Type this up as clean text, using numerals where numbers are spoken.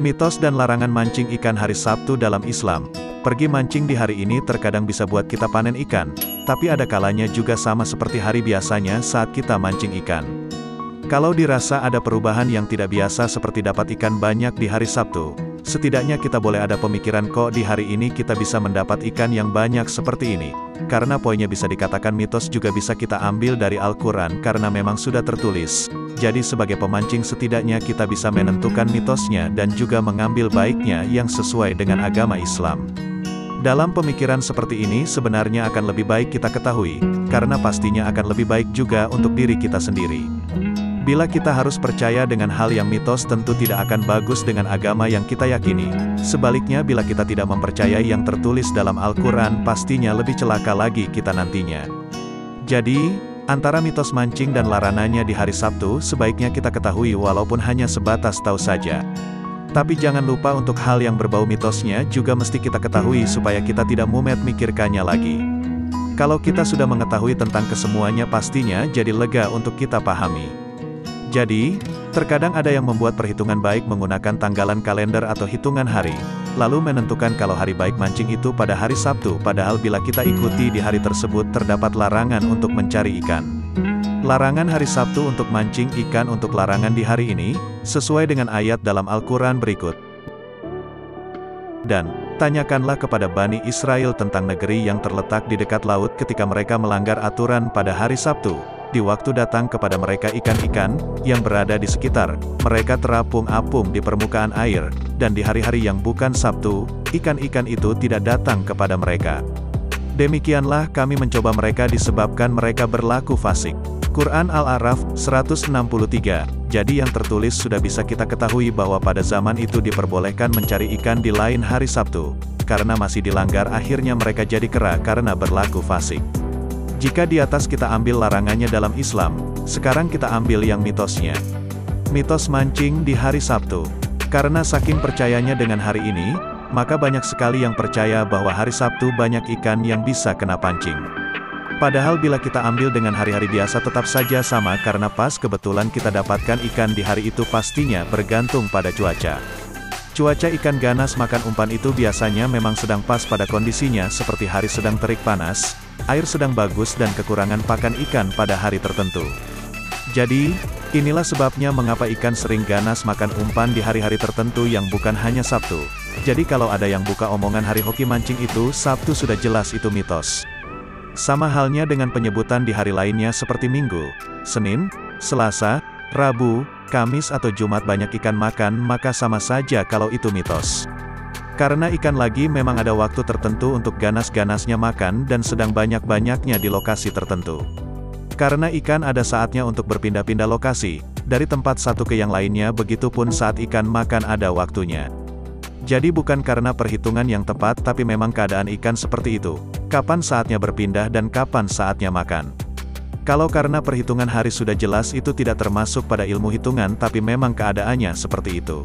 Mitos dan larangan mancing ikan hari Sabtu dalam Islam. Pergi mancing di hari ini terkadang bisa buat kita panen ikan, tapi ada kalanya juga sama seperti hari biasanya saat kita mancing ikan. Kalau dirasa ada perubahan yang tidak biasa seperti dapat ikan banyak di hari Sabtu, setidaknya kita boleh ada pemikiran kok di hari ini kita bisa mendapat ikan yang banyak seperti ini. Karena poinnya bisa dikatakan mitos juga bisa kita ambil dari Al-Quran karena memang sudah tertulis. Jadi sebagai pemancing setidaknya kita bisa menentukan mitosnya dan juga mengambil baiknya yang sesuai dengan agama Islam. Dalam pemikiran seperti ini sebenarnya akan lebih baik kita ketahui, karena pastinya akan lebih baik juga untuk diri kita sendiri. Bila kita harus percaya dengan hal yang mitos tentu tidak akan bagus dengan agama yang kita yakini. Sebaliknya bila kita tidak mempercayai yang tertulis dalam Al-Quran pastinya lebih celaka lagi kita nantinya. Jadi, antara mitos mancing dan larangannya di hari Sabtu sebaiknya kita ketahui walaupun hanya sebatas tahu saja. Tapi jangan lupa untuk hal yang berbau mitosnya juga mesti kita ketahui supaya kita tidak mumet mikirkannya lagi. Kalau kita sudah mengetahui tentang kesemuanya pastinya jadi lega untuk kita pahami. Jadi, terkadang ada yang membuat perhitungan baik menggunakan tanggalan kalender atau hitungan hari, lalu menentukan kalau hari baik mancing itu pada hari Sabtu, padahal bila kita ikuti di hari tersebut terdapat larangan untuk mencari ikan. Larangan hari Sabtu untuk mancing ikan untuk larangan di hari ini, sesuai dengan ayat dalam Al-Quran berikut. Dan, tanyakanlah kepada Bani Israel tentang negeri yang terletak di dekat laut ketika mereka melanggar aturan pada hari Sabtu. Di waktu datang kepada mereka ikan-ikan, yang berada di sekitar, mereka terapung-apung di permukaan air, dan di hari-hari yang bukan Sabtu, ikan-ikan itu tidak datang kepada mereka. Demikianlah kami mencoba mereka disebabkan mereka berlaku fasik. Quran Al-A'raf, 163. Jadi yang tertulis sudah bisa kita ketahui bahwa pada zaman itu diperbolehkan mencari ikan di lain hari Sabtu, karena masih dilanggar akhirnya mereka jadi kera karena berlaku fasik. Jika di atas kita ambil larangannya dalam Islam, sekarang kita ambil yang mitosnya. Mitos mancing di hari Sabtu. Karena saking percayanya dengan hari ini, maka banyak sekali yang percaya bahwa hari Sabtu banyak ikan yang bisa kena pancing. Padahal bila kita ambil dengan hari-hari biasa tetap saja sama karena pas kebetulan kita dapatkan ikan di hari itu pastinya bergantung pada cuaca. Cuaca ikan ganas makan umpan itu biasanya memang sedang pas pada kondisinya seperti hari sedang terik panas, air sedang bagus dan kekurangan pakan ikan pada hari tertentu. Jadi, inilah sebabnya mengapa ikan sering ganas makan umpan di hari-hari tertentu yang bukan hanya Sabtu. Jadi kalau ada yang buka omongan hari hoki mancing itu Sabtu sudah jelas itu mitos. Sama halnya dengan penyebutan di hari lainnya seperti Minggu, Senin, Selasa, Rabu, Kamis atau Jumat banyak ikan makan maka sama saja kalau itu mitos. Karena ikan lagi memang ada waktu tertentu untuk ganas-ganasnya makan dan sedang banyak-banyaknya di lokasi tertentu. Karena ikan ada saatnya untuk berpindah-pindah lokasi, dari tempat satu ke yang lainnya begitupun saat ikan makan ada waktunya. Jadi bukan karena perhitungan yang tepat tapi memang keadaan ikan seperti itu, kapan saatnya berpindah dan kapan saatnya makan. Kalau karena perhitungan hari sudah jelas itu tidak termasuk pada ilmu hitungan tapi memang keadaannya seperti itu.